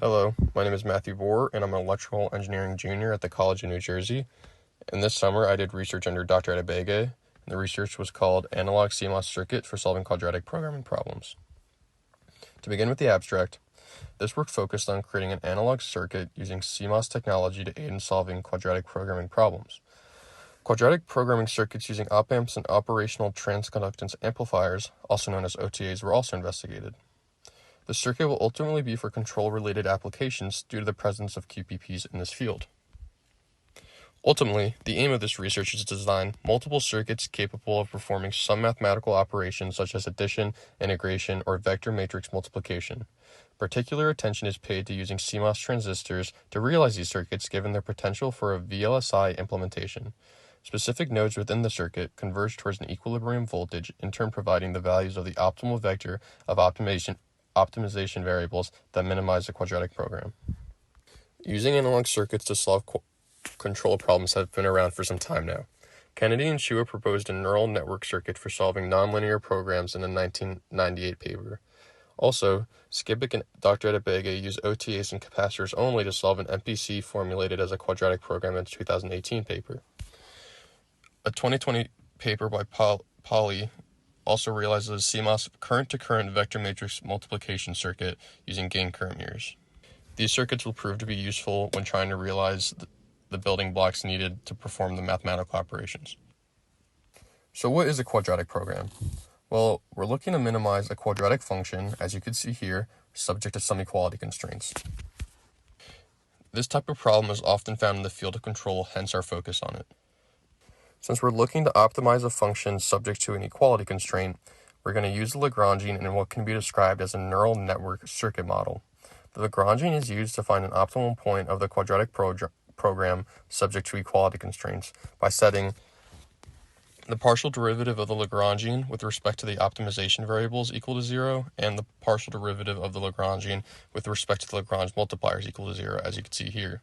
Hello, my name is Matthew Bohr, and I'm an electrical engineering junior at the College of New Jersey. And this summer, I did research under Dr. Adebege, and the research was called Analog CMOS Circuit for Solving Quadratic Programming Problems. To begin with the abstract, this work focused on creating an analog circuit using CMOS technology to aid in solving quadratic programming problems. Quadratic programming circuits using op-amps and operational transconductance amplifiers, also known as OTAs, were also investigated. The circuit will ultimately be for control-related applications due to the presence of QPPs in this field. Ultimately, the aim of this research is to design multiple circuits capable of performing some mathematical operations such as addition, integration, or vector matrix multiplication. Particular attention is paid to using CMOS transistors to realize these circuits given their potential for a VLSI implementation. Specific nodes within the circuit converge towards an equilibrium voltage, in turn providing the values of the optimal vector of optimization variables that minimize the quadratic program. Using analog circuits to solve control problems have been around for some time now. Kennedy and Chua proposed a neural network circuit for solving nonlinear programs in a 1998 paper. Also, Skibic and Dr. Adebege used OTAs and capacitors only to solve an MPC formulated as a quadratic program in a 2018 paper. A 2020 paper by Polly also realizes a CMOS current-to-current vector matrix multiplication circuit using gain current mirrors. These circuits will prove to be useful when trying to realize the building blocks needed to perform the mathematical operations. So what is a quadratic program? Well, we're looking to minimize a quadratic function, as you can see here, subject to some equality constraints. This type of problem is often found in the field of control, hence our focus on it. Since we're looking to optimize a function subject to an equality constraint, we're going to use the Lagrangian in what can be described as a neural network circuit model. The Lagrangian is used to find an optimal point of the quadratic program subject to equality constraints by setting the partial derivative of the Lagrangian with respect to the optimization variables equal to 0, and the partial derivative of the Lagrangian with respect to the Lagrange multipliers equal to 0, as you can see here.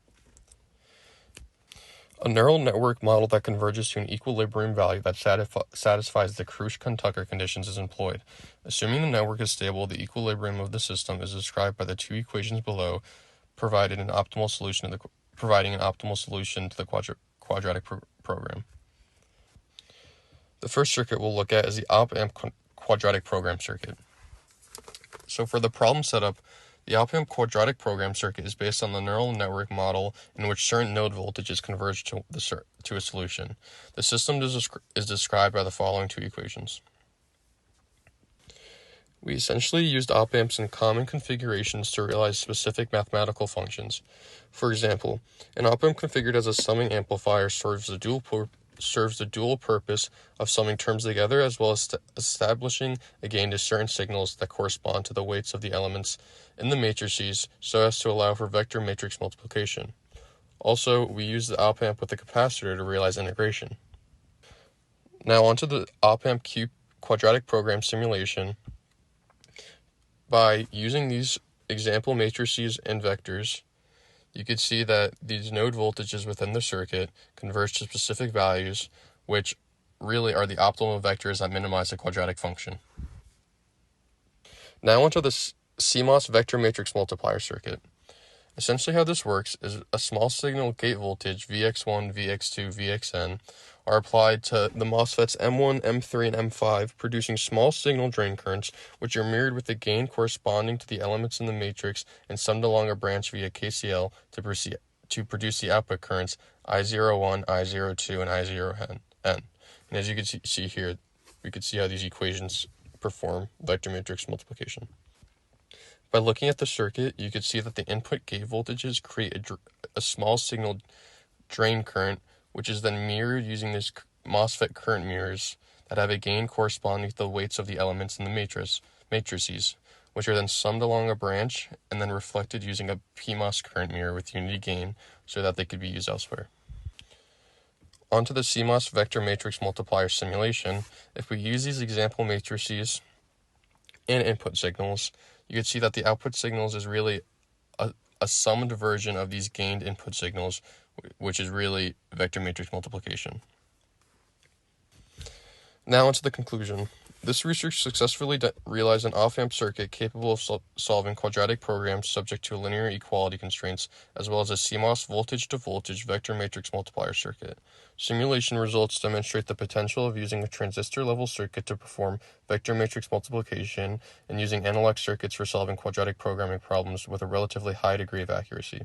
A neural network model that converges to an equilibrium value that satisfies the Kruskal-Tucker conditions is employed. Assuming the network is stable, the equilibrium of the system is described by the two equations below, providing an optimal solution to the quadratic program. The first circuit we'll look at is the op-amp quadratic program circuit. So for the problem setup, the op-amp quadratic program circuit is based on the neural network model in which certain node voltages converge to a solution. The system is described by the following two equations. We essentially used op-amps in common configurations to realize specific mathematical functions. For example, an op-amp configured as a summing amplifier serves the dual purpose of summing terms together, as well as establishing a gain to certain signals that correspond to the weights of the elements in the matrices so as to allow for vector matrix multiplication. Also, we use the op-amp with the capacitor to realize integration. Now onto the op-amp quadratic program simulation. By using these example matrices and vectors, you could see that these node voltages within the circuit converge to specific values, which really are the optimal vectors that minimize the quadratic function. Now onto the CMOS vector matrix multiplier circuit. Essentially how this works is a small signal gate voltage Vx1, Vx2, Vxn are applied to the MOSFETs M1, M3, and M5, producing small signal drain currents, which are mirrored with the gain corresponding to the elements in the matrix and summed along a branch via KCL to produce the output currents I01, I02, and I0n. And as you can see here, we could see how these equations perform vector matrix multiplication. By looking at the circuit, you could see that the input gate voltages create a small signal drain current, which is then mirrored using this MOSFET current mirrors that have a gain corresponding to the weights of the elements in the matrices, which are then summed along a branch and then reflected using a PMOS current mirror with unity gain so that they could be used elsewhere. Onto the CMOS vector matrix multiplier simulation, if we use these example matrices and input signals, you can see that the output signals is really a summed version of these gained input signals, which is really vector matrix multiplication. Now onto the conclusion. This research successfully realized an op-amp circuit capable of solving quadratic programs subject to linear equality constraints, as well as a CMOS voltage-to-voltage vector matrix multiplier circuit. Simulation results demonstrate the potential of using a transistor-level circuit to perform vector matrix multiplication and using analog circuits for solving quadratic programming problems with a relatively high degree of accuracy.